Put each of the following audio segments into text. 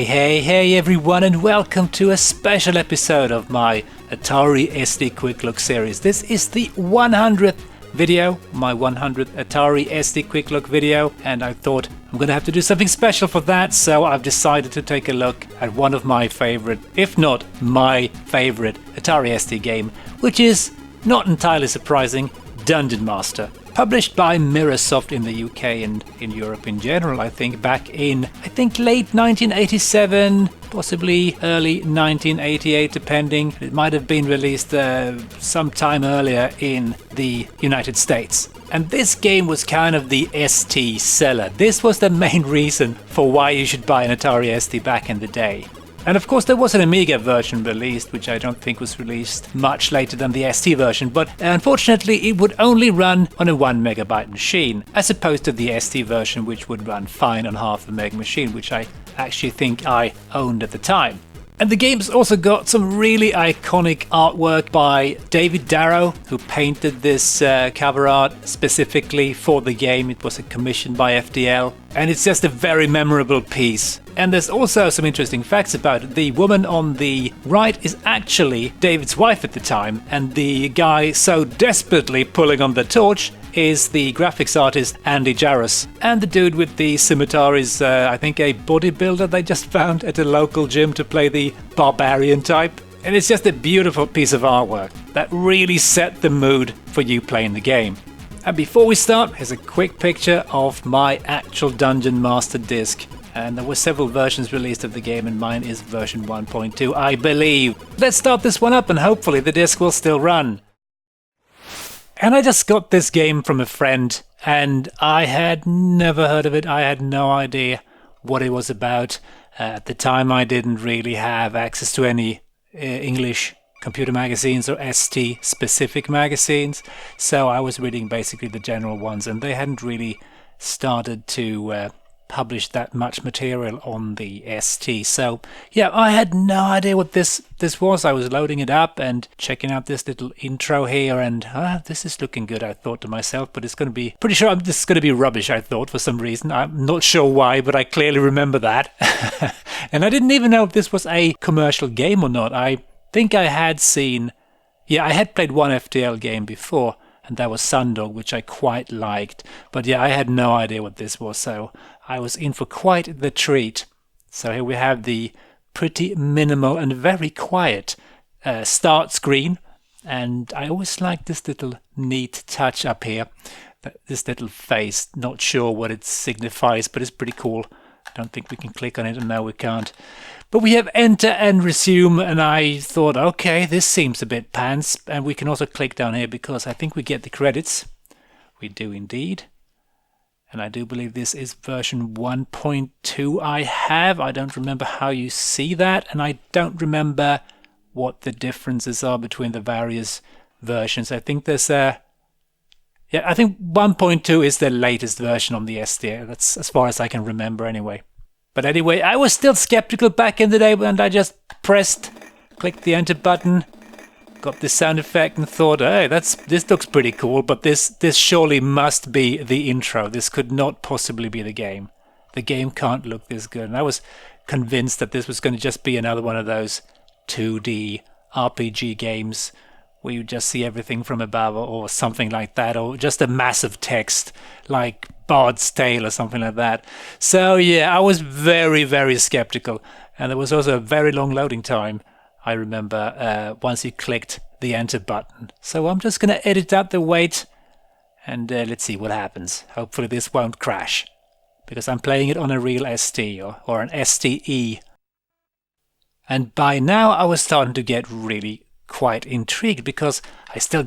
Hey everyone, and welcome to a special episode of my Atari ST Quick Look series. This is the 100th video, my 100th Atari ST Quick Look video, and I thought I'm gonna have to do something special for that, so I've decided to take a look at one of my favorite, if not my favorite, Atari ST game, which is, not entirely surprising, Dungeon Master. Published by Mirrorsoft in the UK and in Europe in general, I think, back in, late 1987, possibly early 1988, depending. It might have been released some time earlier in the United States. And this game was kind of the ST seller. This was the main reason for why you should buy an Atari ST back in the day. And of course there was an Amiga version released, which I don't think was released much later than the ST version, but unfortunately it would only run on a 1 megabyte machine, as opposed to the ST version, which would run fine on half a meg machine, which I actually think I owned at the time. And the game's also got some really iconic artwork by David Darrow, who painted this cover art specifically for the game. It was commissioned by FDL, and it's just a very memorable piece. And there's also some interesting facts about it. The woman on the right is actually David's wife at the time, and the guy so desperately pulling on the torch is the graphics artist Andy Jarrus. And the dude with the scimitar is, I think, a bodybuilder they just found at a local gym to play the barbarian type. And it's just a beautiful piece of artwork that really set the mood for you playing the game. And before we start, here's a quick picture of my actual Dungeon Master disc. And there were several versions released of the game, and mine is version 1.2, I believe. Let's start this one up, and hopefully the disc will still run. And I just got this game from a friend, and I had never heard of it. I had no idea what it was about. At the time, I didn't really have access to any English computer magazines or ST-specific magazines, so I was reading basically the general ones, and they hadn't really started to publish that much material on the ST. So yeah, I had no idea what this was. I was loading it up and checking out this little intro here, and this is looking good, I thought to myself, but it's going to be, pretty sure this is going to be rubbish, I thought, for some reason. I'm not sure why, but I clearly remember that. And I didn't even know if this was a commercial game or not. I think I had seen, I had played one FTL game before, and that was Sundog, which I quite liked. But yeah, I had no idea what this was, so I was in for quite the treat. So here we have the pretty minimal and very quiet start screen. And I always like this little neat touch up here. This little face, not sure what it signifies, but it's pretty cool. I don't think we can click on it, and no, we can't. But we have enter and resume, and I thought, okay, this seems a bit pants. And we can also click down here because I think we get the credits. We do indeed. And I do believe this is version 1.2 I don't remember how you see that, and I don't remember what the differences are between the various versions. I think there's I think 1.2 is the latest version on the ST. That's as far as I can remember anyway. But anyway, I was still skeptical back in the day, and I just clicked the enter button, got this sound effect, and thought, hey, this looks pretty cool, but this surely must be the intro. This could not possibly be the game. The game can't look this good. And I was convinced that this was going to just be another one of those 2D RPG games where you just see everything from above or something like that, or just a massive text like Bard's Tale or something like that. So yeah, I was very, very skeptical. And there was also a very long loading time, I remember, once you clicked the enter button. So I'm just going to edit out the wait, and let's see what happens. Hopefully this won't crash, because I'm playing it on a real ST or an STE. And by now I was starting to get really quite intrigued, because I still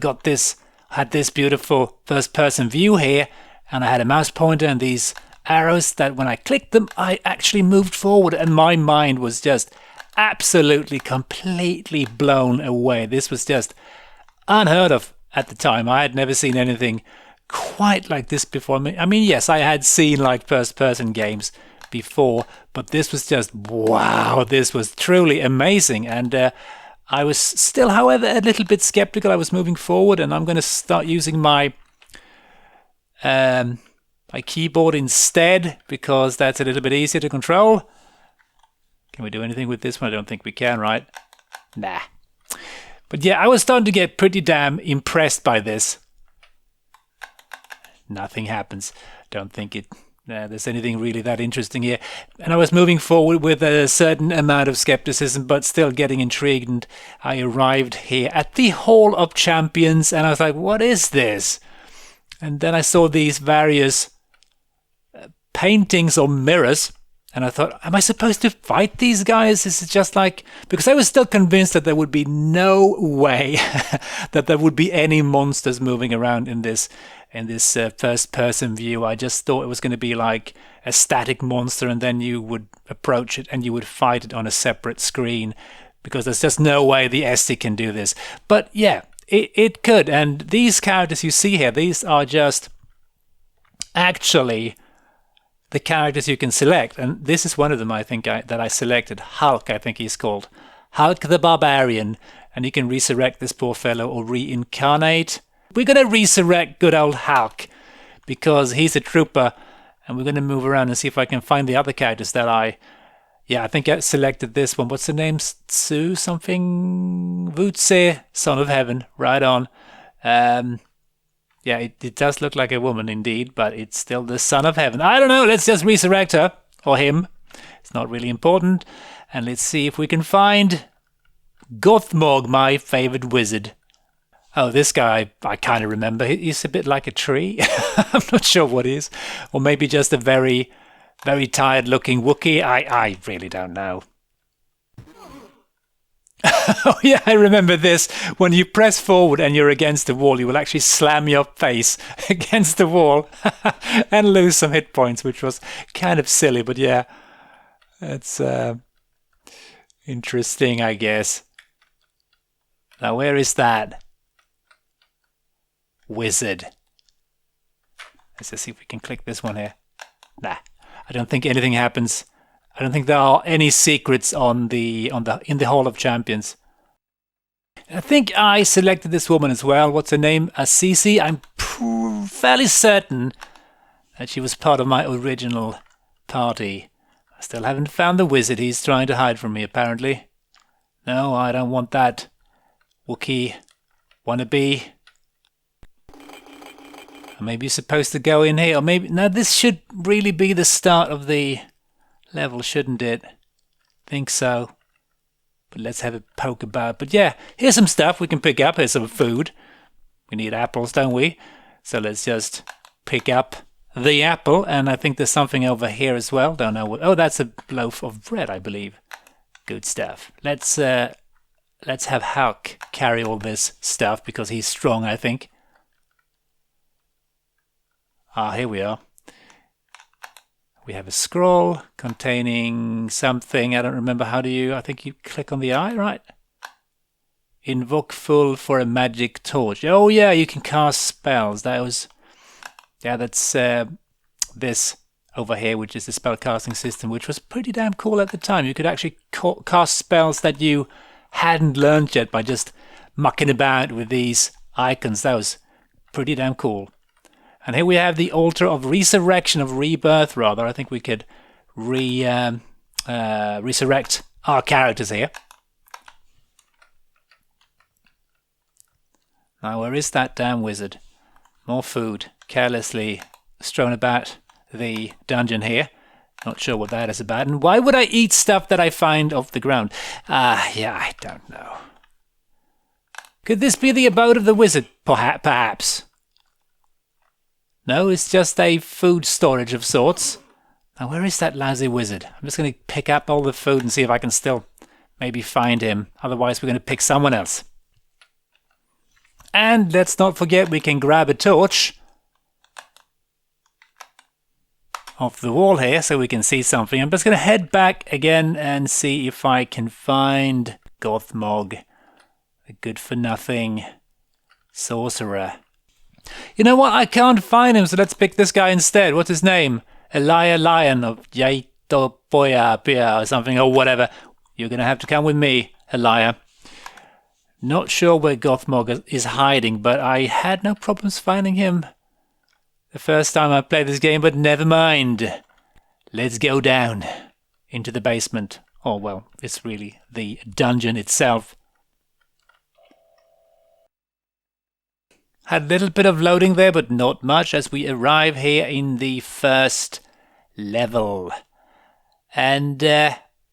had this beautiful first-person view here, and I had a mouse pointer and these arrows that when I clicked them, I actually moved forward, and my mind was just absolutely, completely blown away. This was just unheard of at the time. I had never seen anything quite like this before. I mean, yes, I had seen like first-person games before, but this was just, wow, this was truly amazing. And I was still, however, a little bit skeptical. I was moving forward, and I'm going to start using my keyboard instead, because that's a little bit easier to control. Can we do anything with this one? I don't think we can, right? Nah. But yeah, I was starting to get pretty damn impressed by this. Nothing happens. Don't think there's anything really that interesting here. And I was moving forward with a certain amount of skepticism, but still getting intrigued. And I arrived here at the Hall of Champions, and I was like, what is this? And then I saw these various paintings or mirrors, and I thought, am I supposed to fight these guys? This is just like... Because I was still convinced that there would be no way that there would be any monsters moving around in this first-person view. I just thought it was going to be like a static monster, and then you would approach it and you would fight it on a separate screen, because there's just no way the ST can do this. But yeah, it could. And these characters you see here, these are just actually the characters you can select. And this is one of them, I think, that I selected. Hulk, I think he's called. Hulk the Barbarian. And you can resurrect this poor fellow or reincarnate. We're going to resurrect good old Hulk because he's a trooper, and we're going to move around and see if I can find the other characters that I think I selected this one. What's the name? Tsu something? Vutse, Son of Heaven. Right on. Yeah, it does look like a woman indeed, but it's still the Son of Heaven. I don't know. Let's just resurrect her or him. It's not really important. And let's see if we can find Gothmog, my favorite wizard. Oh, this guy, I kind of remember. He's a bit like a tree. I'm not sure what he is. Or maybe just a very, very tired-looking Wookiee. I really don't know. Oh, yeah, I remember this. When you press forward and you're against the wall, you will actually slam your face against the wall and lose some hit points, which was kind of silly. But yeah, it's interesting, I guess. Now, where is that wizard? Let's just see if we can click this one here. Nah, I don't think anything happens. I don't think there are any secrets in the Hall of Champions. I think I selected this woman as well. What's her name? Assisi. I'm fairly certain that she was part of my original party. I still haven't found the wizard. He's trying to hide from me, apparently. No, I don't want that. Wookiee wannabe. Maybe you're supposed to go in here, or maybe... No, this should really be the start of the level, shouldn't it? Think so. But let's have a poke about. But yeah, here's some stuff we can pick up. Here's some food. We need apples, don't we? So let's just pick up the apple. And I think there's something over here as well. Don't know what... Oh, that's a loaf of bread, I believe. Good stuff. Let's have Hulk carry all this stuff because he's strong, I think. Ah, here we are. We have a scroll containing something. I don't remember how do you... I think you click on the eye, right? Invoke full for a magic torch. Oh, yeah, you can cast spells. That was... Yeah, that's this over here, which is the spellcasting system, which was pretty damn cool at the time. You could actually cast spells that you hadn't learned yet by just mucking about with these icons. That was pretty damn cool. And here we have the altar of resurrection, of rebirth, rather. I think we could resurrect our characters here. Now, where is that damn wizard? More food, carelessly strewn about the dungeon here. Not sure what that is about. And why would I eat stuff that I find off the ground? Yeah, I don't know. Could this be the abode of the wizard? Perhaps. No, it's just a food storage of sorts. Now, where is that lousy wizard? I'm just going to pick up all the food and see if I can still maybe find him. Otherwise, we're going to pick someone else. And let's not forget we can grab a torch off the wall here so we can see something. I'm just going to head back again and see if I can find Gothmog, the good-for-nothing sorcerer. You know what? I can't find him, so let's pick this guy instead. What's his name? Elia Lion of Yaito Poya Pia or something, or whatever. You're going to have to come with me, Elia. Not sure where Gothmog is hiding, but I had no problems finding him the first time I played this game, but never mind. Let's go down into the basement Or, well, it's really the dungeon itself. Had a little bit of loading there, but not much, as we arrive here in the first level. And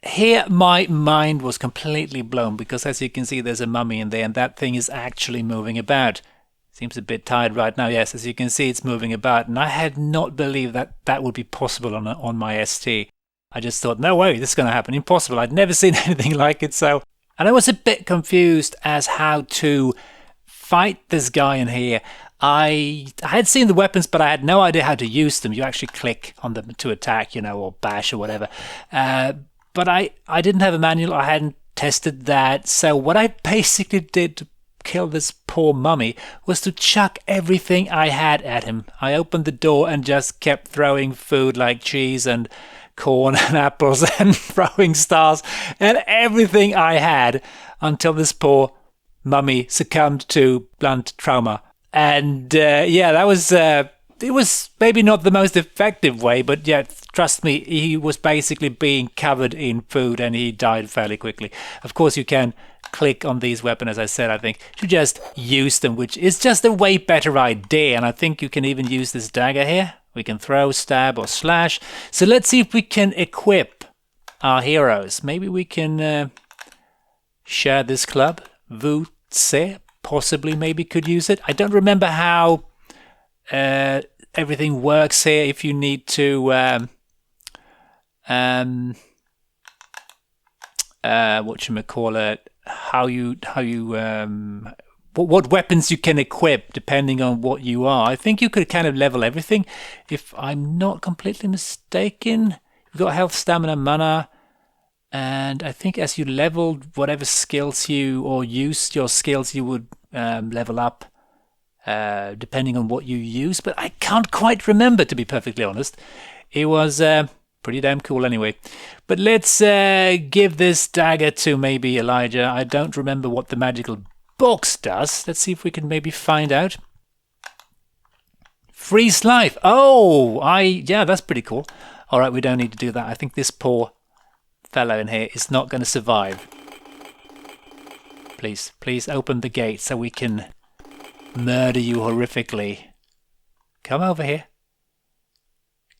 here my mind was completely blown, because as you can see, there's a mummy in there, and that thing is actually moving about. Seems a bit tired right now. Yes, as you can see, it's moving about, and I had not believed that that would be possible on my ST. I just thought, no way, this is going to happen. Impossible. I'd never seen anything like it. So, and I was a bit confused as how to fight this guy in here. I had seen the weapons, but I had no idea how to use them. You actually click on them to attack, you know, or bash or whatever. But I didn't have a manual. I hadn't tested that. So what I basically did to kill this poor mummy was to chuck everything I had at him. I opened the door and just kept throwing food like cheese and corn and apples and throwing stars and everything I had until this poor mummy succumbed to blunt trauma. And yeah, that was it was maybe not the most effective way, but yeah, trust me, he was basically being covered in food and he died fairly quickly. Of course, you can click on these weapons, as I said, I think, to just use them, which is just a way better idea. And I think you can even use this dagger here. We can throw, stab, or slash. So let's see if we can equip our heroes. Maybe we can share this club. Vutse possibly maybe could use it. I don't remember how everything works here. If you need to whatchamacallit, what weapons you can equip depending on what you are. I think you could kind of level everything, if I'm not completely mistaken. You've got health, stamina, mana, and I think as you leveled whatever skills you, or used your skills, you would level up depending on what you use. But I can't quite remember, to be perfectly honest. It was pretty damn cool anyway. But let's give this dagger to maybe Elijah. I don't remember what the magical box does. Let's see if we can maybe find out. Freeze life. Oh, yeah, that's pretty cool. All right, we don't need to do that. I think this poor fellow in here is not going to survive. Please open the gate so we can murder you horrifically. Come over here.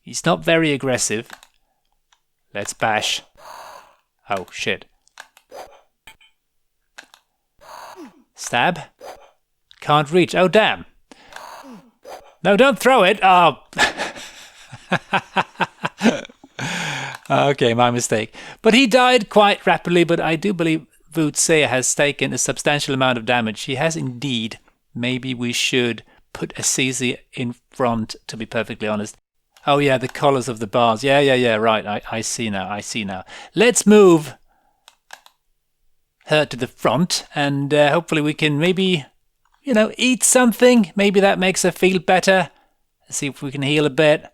He's not very aggressive. Let's bash. Oh, shit. Stab. Can't reach. Oh, damn. No, don't throw it. Oh. Okay, my mistake. But he died quite rapidly, but I do believe Vutse has taken a substantial amount of damage. He has indeed. Maybe we should put a CZ in front, to be perfectly honest. Oh, yeah, the collars of the bars. Yeah, right. I see now. Let's move her to the front, and hopefully we can maybe, you know, eat something. Maybe that makes her feel better. Let's see if we can heal a bit.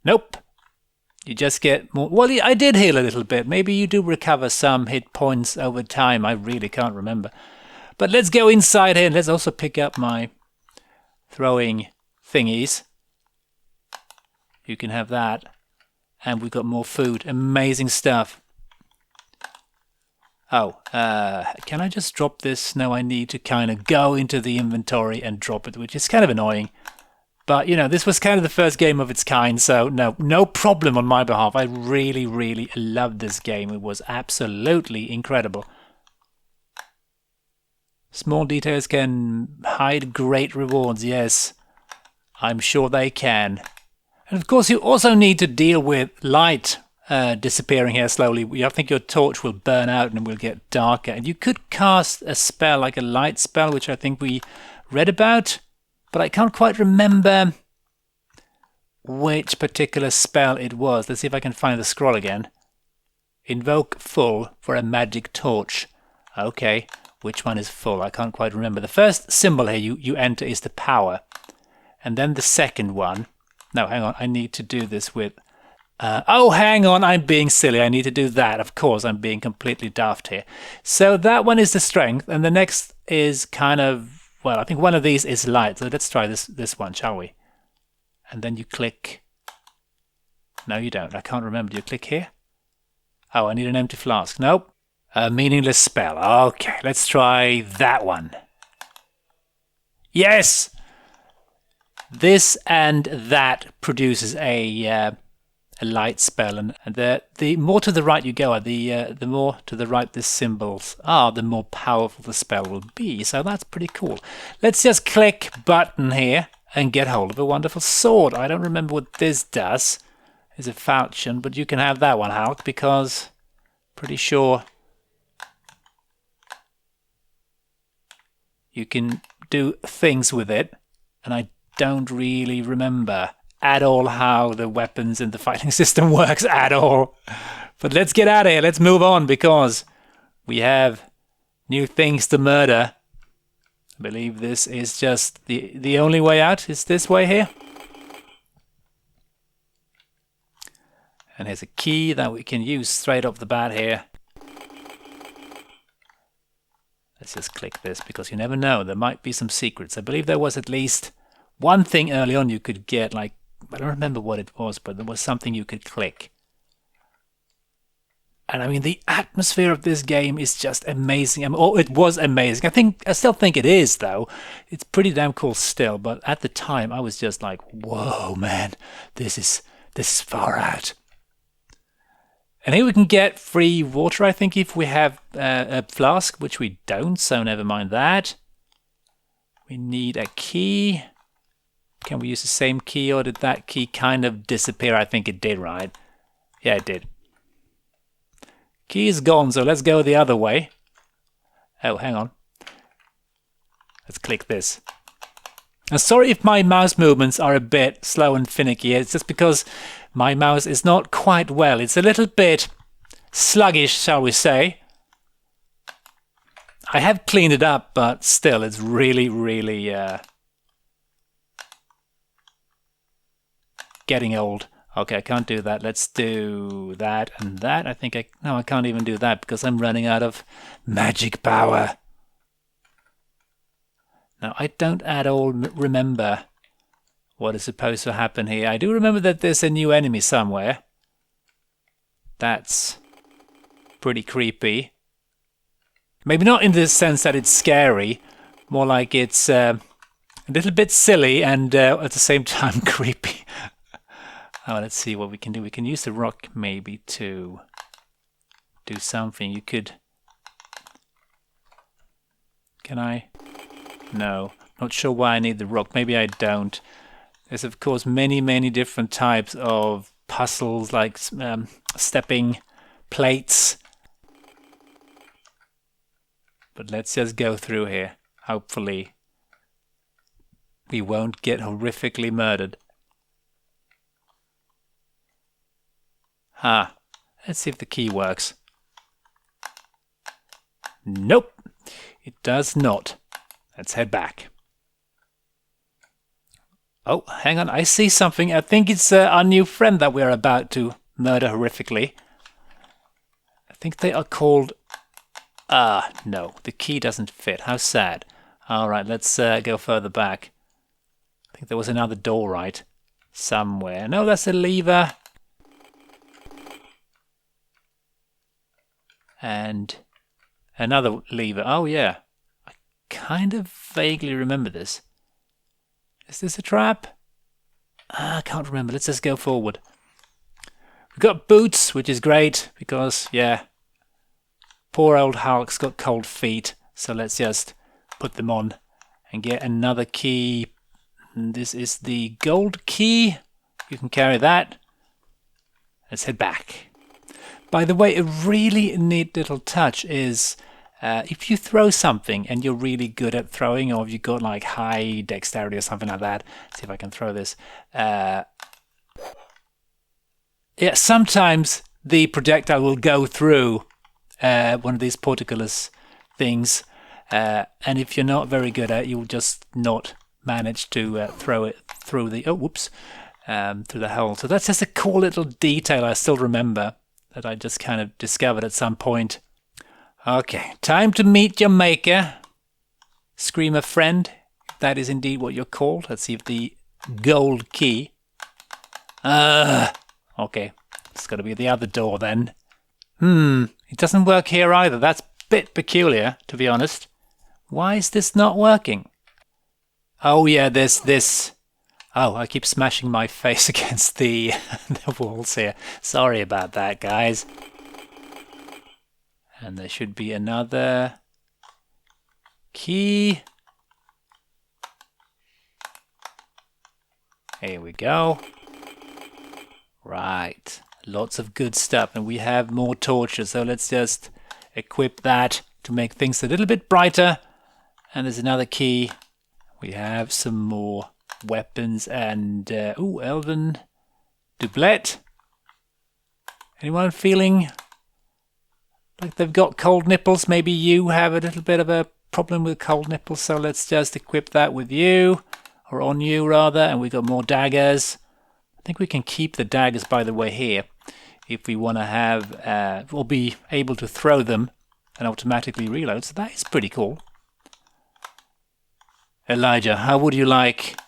Nope. You just get more. Well, I did heal a little bit. Maybe you do recover some hit points over time. I really can't remember. But let's go inside here, and let's also pick up my throwing thingies. You can have that. And we've got more food. Amazing stuff. Oh, can I just drop this? No, I need to kind of go into the inventory and drop it, which is kind of annoying. But, you know, this was kind of the first game of its kind, so no problem on my behalf. I really, really loved this game. It was absolutely incredible. Small details can hide great rewards, yes. I'm sure they can. And of course, you also need to deal with light disappearing here slowly. I think your torch will burn out and it will get darker. And you could cast a spell, like a light spell, which I think we read about. But I can't quite remember which particular spell it was. Let's see if I can find the scroll again. Invoke full for a magic torch. Okay, which one is full? I can't quite remember. The first symbol here you enter is the power. And then the second one. No, hang on. I need to do this with... oh, hang on. I'm being silly. I need to do that. Of course, I'm being completely daft here. So that one is the strength. And the next is kind of... Well, I think one of these is light. So let's try this one, shall we? And then you click... No, you don't. I can't remember. Do you click here? Oh, I need an empty flask. Nope. A meaningless spell. Okay, let's try that one. Yes! This and that produces a light spell, and the more to the right you go, the more to the right the symbols are, the more powerful the spell will be. So that's pretty cool. Let's just click button here and get hold of a wonderful sword. I don't remember what this does. It's a falchion, but you can have that one, Hulk, because pretty sure you can do things with it, and I don't really remember at all how the weapons and the fighting system works at all. But let's get out of here. Let's move on, because we have new things to murder. I believe this is just the only way out is this way here. And here's a key that we can use straight off the bat here. Let's just click this, because you never know. There might be some secrets. I believe there was at least one thing early on you could get, like, I don't remember what it was, but there was something you could click. And I mean, the atmosphere of this game is just amazing. I mean, oh, it was amazing. I still think it is, though. It's pretty damn cool still. But at the time, I was just like, whoa, man, this is far out. And here we can get free water, I think, if we have a flask, which we don't, so never mind that. We need a key. Can we use the same key, or did that key kind of disappear? I think it did, right? Yeah, it did. Key is gone, so let's go the other way. Oh, hang on. Let's click this. I'm sorry if my mouse movements are a bit slow and finicky. It's just because my mouse is not quite well. It's a little bit sluggish, shall we say. I have cleaned it up, but still, it's really, really getting old. Okay, I can't do that. Let's do that and that. I think no, I can't even do that because I'm running out of magic power. Now, I don't at all remember what is supposed to happen here. I do remember that there's a new enemy somewhere. That's pretty creepy. Maybe not in the sense that it's scary, more like it's a little bit silly and at the same time creepy. Oh, let's see what we can do. We can use the rock maybe to do something. You could... Can I? No. Not sure why I need the rock. Maybe I don't. There's, of course, many, many different types of puzzles, like stepping plates. But let's just go through here. Hopefully, we won't get horrifically murdered. Let's see if the key works. Nope, it does not. Let's head back. Oh, hang on, I see something. I think it's our new friend that we're about to murder horrifically. I think they are called... no, the key doesn't fit. How sad. Alright, let's go further back. I think there was another door, right? Somewhere. No, that's a lever. And another lever. Oh, yeah. I kind of vaguely remember this. Is this a trap? I can't remember. Let's just go forward. We've got boots, which is great because, yeah, poor old Hulk's got cold feet. So let's just put them on and get another key. And this is the gold key. You can carry that. Let's head back. By the way, a really neat little touch is if you throw something and you're really good at throwing, or if you've got like high dexterity or something like that. Let's see if I can throw this. Yeah, sometimes the projectile will go through one of these portcullis things, and if you're not very good at it, you'll just not manage to throw it through the through the hole. So that's just a cool little detail I still remember, that I just kind of discovered at some point. Okay, time to meet your maker. Screamer friend, if that is indeed what you're called. Let's see if the gold key... okay, it's got to be the other door then. It doesn't work here either. That's a bit peculiar, to be honest. Why is this not working? Oh yeah, there's this. Oh, I keep smashing my face against the walls here. Sorry about that, guys. And there should be another key. Here we go. Right. Lots of good stuff. And we have more torches. So let's just equip that to make things a little bit brighter. And there's another key. We have some more weapons and... ooh, Elven doublet. Anyone feeling like they've got cold nipples? Maybe you have a little bit of a problem with cold nipples. So let's just equip that with you. Or on you, rather. And we've got more daggers. I think we can keep the daggers, by the way, here. If we want to have... we'll be able to throw them and automatically reload. So that is pretty cool. Elijah, how would you like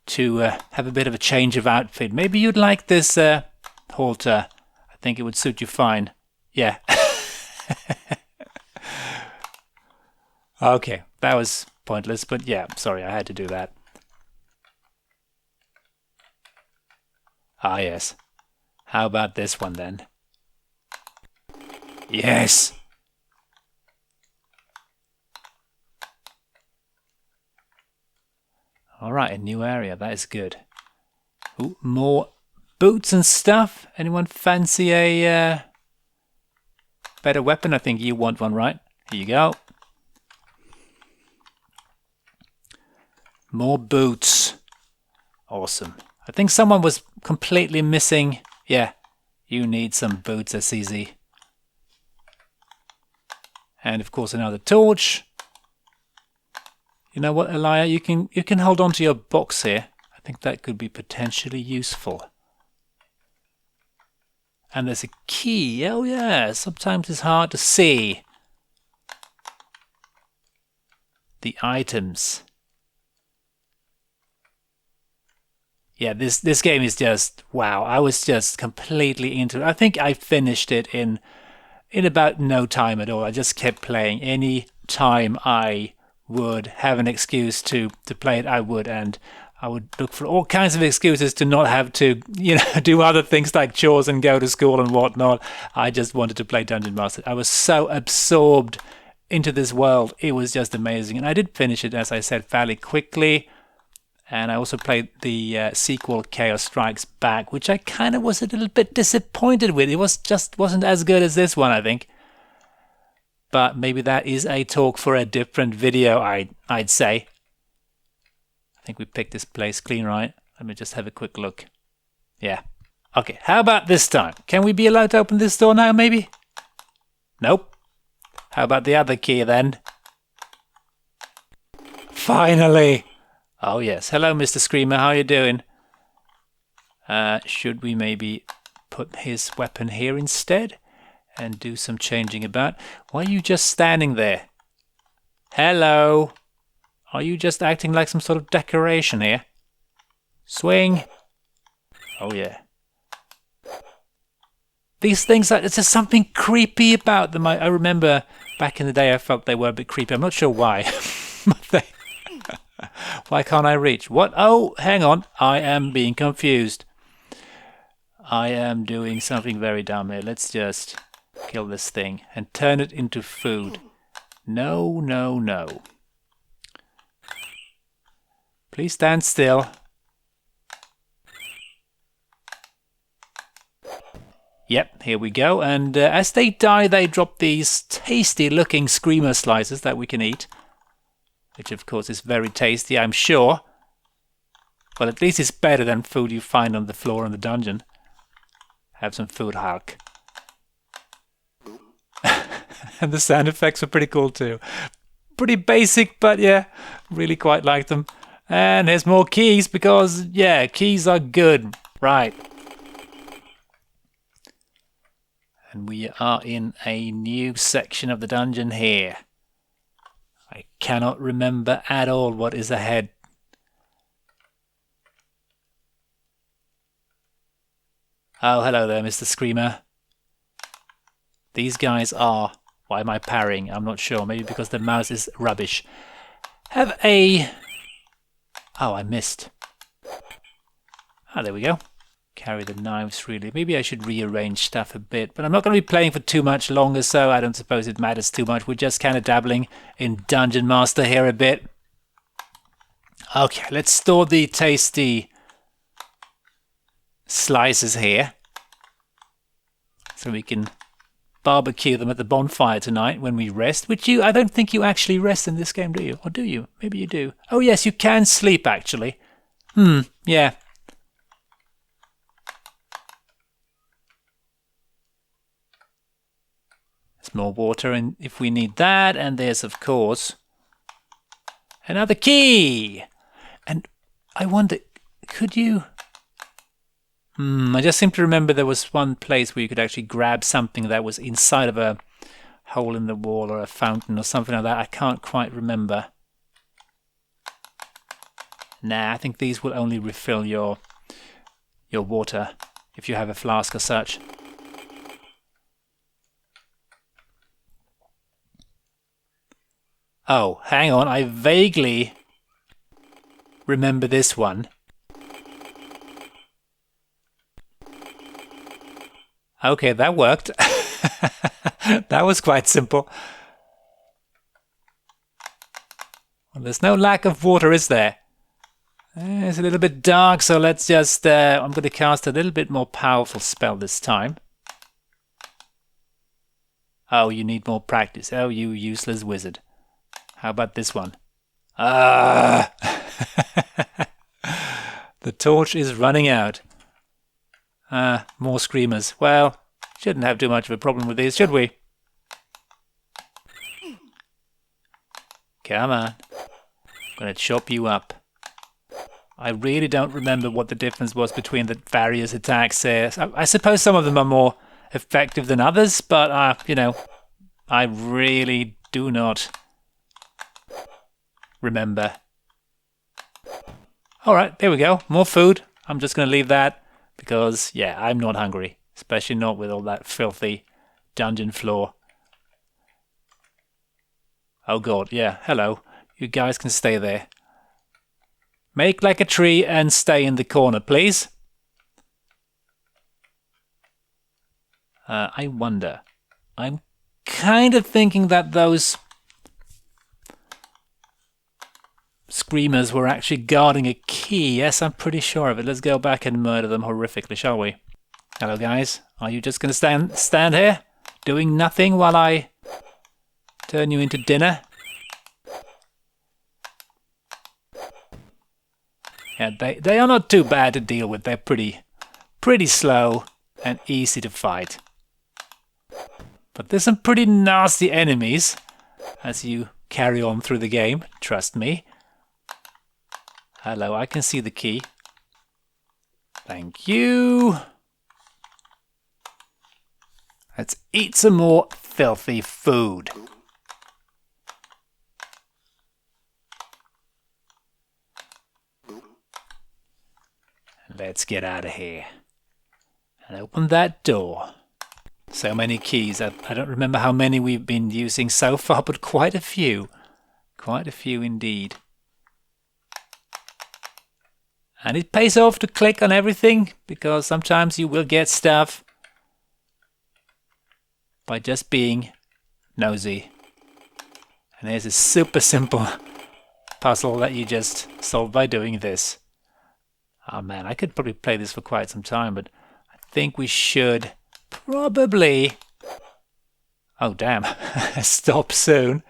to have a bit of a change of outfit? Maybe you'd like this halter. I think it would suit you fine. Yeah. Okay, that was pointless, but yeah, sorry, I had to do that. Ah, yes. How about this one then? Yes! Alright, a new area, that is good. Ooh, more boots and stuff. Anyone fancy a better weapon? I think you want one, right? Here you go. More boots. Awesome. I think someone was completely missing. Yeah, you need some boots, that's easy. And of course another torch. You know what, Elia? You can hold on to your box here. I think that could be potentially useful. And there's a key. Oh yeah, sometimes it's hard to see the items. Yeah, this game is just wow. I was just completely into it. I think I finished it in about no time at all. I just kept playing. Any time I would have an excuse to play it, I would, and I would look for all kinds of excuses to not have to, do other things like chores and go to school and whatnot. I just wanted to play Dungeon Master. I was so absorbed into this world. It was just amazing, and I did finish it, as I said, fairly quickly. And I also played the sequel, Chaos Strikes Back, which I kind of was a little bit disappointed with. It wasn't as good as this one, I think. But maybe that is a talk for a different video, I'd say. I think we picked this place clean, right? Let me just have a quick look. Yeah. Okay, how about this time? Can we be allowed to open this door now, maybe? Nope. How about the other key, then? Finally! Oh yes, hello Mr. Screamer, how are you doing? Should we maybe put his weapon here instead? And do some changing about? Why are you just standing there? Hello? Are you just acting like some sort of decoration here? Swing! Oh yeah. These things, there's just something creepy about them. I remember back in the day I felt they were a bit creepy. I'm not sure why. But why can't I reach? What? Oh, hang on. I am being confused. I am doing something very dumb here. Let's just kill this thing and turn it into food. No, no, no. Please stand still. Yep, here we go. And as they die, they drop these tasty-looking screamer slices that we can eat. Which, of course, is very tasty, I'm sure. Well, at least it's better than food you find on the floor in the dungeon. Have some food, Hulk. And the sound effects were pretty cool, too. Pretty basic, but yeah, really quite like them. And there's more keys, because, yeah, keys are good. Right. And we are in a new section of the dungeon here. I cannot remember at all what is ahead. Oh, hello there, Mr. Screamer. These guys are... Why am I parrying? I'm not sure. Maybe because the mouse is rubbish. Have a... Oh, I missed. Ah, there we go. Carry the knives, really. Maybe I should rearrange stuff a bit. But I'm not going to be playing for too much longer, so I don't suppose it matters too much. We're just kind of dabbling in Dungeon Master here a bit. Okay, let's store the tasty slices here. So we can barbecue them at the bonfire tonight when we rest. Which I don't think you actually rest in this game, do you? Or do you? Maybe you do. Oh yes, you can sleep actually. Yeah. There's more water and if we need that. And there's, of course, another key. And I wonder, could you... I just seem to remember there was one place where you could actually grab something that was inside of a hole in the wall or a fountain or something like that. I can't quite remember. Nah, I think these will only refill your water if you have a flask or such. Oh, hang on, I vaguely remember this one. Okay, that worked. That was quite simple. Well, there's no lack of water, is there? It's a little bit dark, so let's just... I'm going to cast a little bit more powerful spell this time. Oh, you need more practice. Oh, you useless wizard. How about this one? Ah! The torch is running out. More screamers. Well, shouldn't have too much of a problem with these, should we? Come on. I'm gonna chop you up. I really don't remember what the difference was between the various attacks here. I suppose some of them are more effective than others, but, you know, I really do not remember. Alright, there we go. More food. I'm just going to leave that because, yeah, I'm not hungry. Especially not with all that filthy dungeon floor. Oh god, yeah, hello. You guys can stay there. Make like a tree and stay in the corner, please. I wonder. I'm kind of thinking that those screamers were actually guarding a key. Yes, I'm pretty sure of it. Let's go back and murder them horrifically, shall we? Hello, guys. Are you just going to stand here, doing nothing while I turn you into dinner? Yeah, they are not too bad to deal with. They're pretty slow and easy to fight. But there's some pretty nasty enemies as you carry on through the game. Trust me. Hello, I can see the key. Thank you. Let's eat some more filthy food. Let's get out of here. And open that door. So many keys. I don't remember how many we've been using so far, but quite a few. Quite a few indeed. And it pays off to click on everything, because sometimes you will get stuff by just being nosy. And there's a super simple puzzle that you just solve by doing this. Oh man, I could probably play this for quite some time, but I think we should probably... Oh damn, stop soon.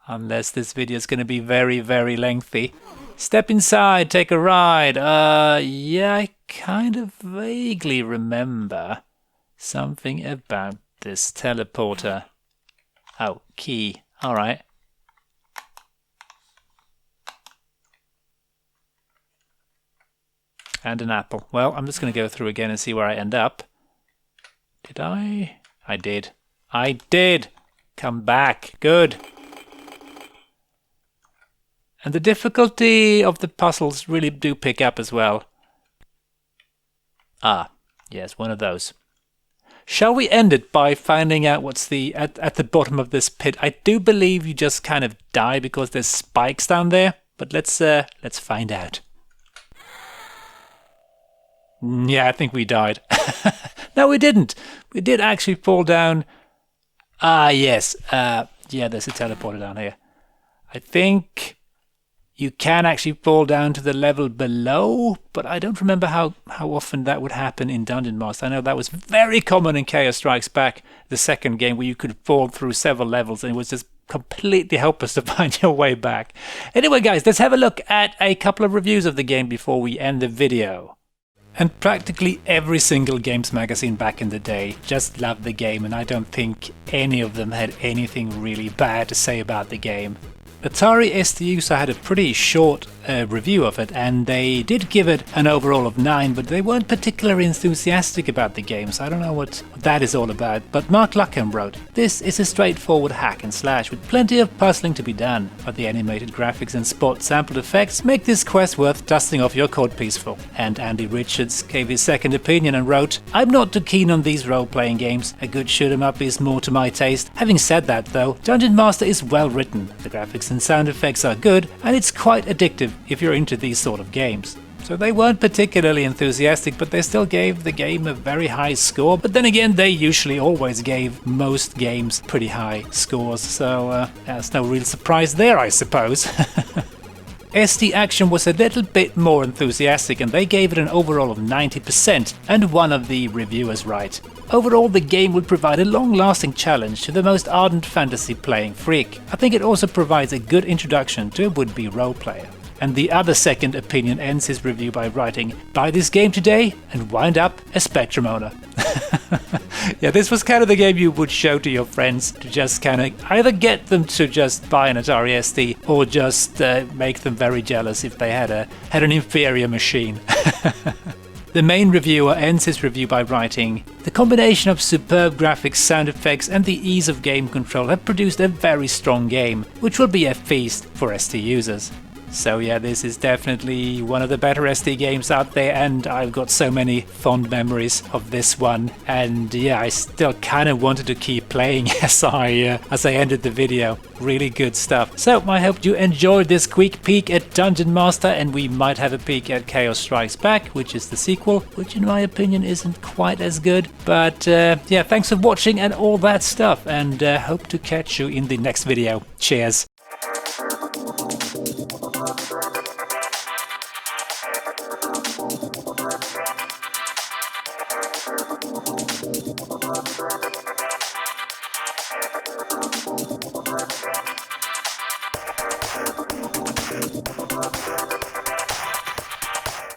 Unless this video is going to be very, very lengthy. Step inside, take a ride. Yeah, I kind of vaguely remember something about this teleporter. Oh, key. Alright. And an apple. Well, I'm just going to go through again and see where I end up. Did I? I did. I did! Come back. Good. And the difficulty of the puzzles really do pick up as well. Ah, yes, one of those. Shall we end it by finding out what's at the bottom of this pit? I do believe you just kind of die because there's spikes down there, but let's find out. Yeah, I think we died. No, we didn't. We did actually fall down. Ah, yes. Yeah, there's a teleporter down here. I think you can actually fall down to the level below, but I don't remember how often that would happen in Dungeon Master. I know that was very common in Chaos Strikes Back, the second game, where you could fall through several levels and it was just completely helpless to find your way back. Anyway, guys, let's have a look at a couple of reviews of the game before we end the video. And practically every single games magazine back in the day just loved the game, and I don't think any of them had anything really bad to say about the game. Atari ST user had a pretty short review of it, and they did give it an overall of 9, but they weren't particularly enthusiastic about the game, so I don't know what that is all about. But Mark Luckham wrote, "This is a straightforward hack and slash with plenty of puzzling to be done, but the animated graphics and spot sampled effects make this quest worth dusting off your codpiece for." And Andy Richards gave his second opinion and wrote, "I'm not too keen on these role-playing games. A good shoot-'em-up is more to my taste. Having said that though, Dungeon Master is well written, the graphics and sound effects are good, and it's quite addictive if you're into these sort of games." So they weren't particularly enthusiastic, but they still gave the game a very high score. But then again, they usually always gave most games pretty high scores, so there's no real surprise there, I suppose. ST Action was a little bit more enthusiastic, and they gave it an overall of 90%, and one of the reviewers right. "Overall, the game would provide a long-lasting challenge to the most ardent fantasy-playing freak. I think it also provides a good introduction to a would-be role-player." And the other second opinion ends his review by writing, "Buy this game today and wind up a Spectrum owner." Yeah, this was kind of the game you would show to your friends to just kind of either get them to just buy an Atari ST or just make them very jealous if they had an inferior machine. The main reviewer ends his review by writing, "The combination of superb graphics, sound effects and the ease of game control have produced a very strong game, which will be a feast for ST users." So yeah, this is definitely one of the better ST games out there, and I've got so many fond memories of this one. And yeah, I still kind of wanted to keep playing as I ended the video. Really good stuff. So I hope you enjoyed this quick peek at Dungeon Master, and we might have a peek at Chaos Strikes Back, which is the sequel, which in my opinion isn't quite as good. But yeah, thanks for watching and all that stuff, and hope to catch you in the next video. Cheers. Thank you.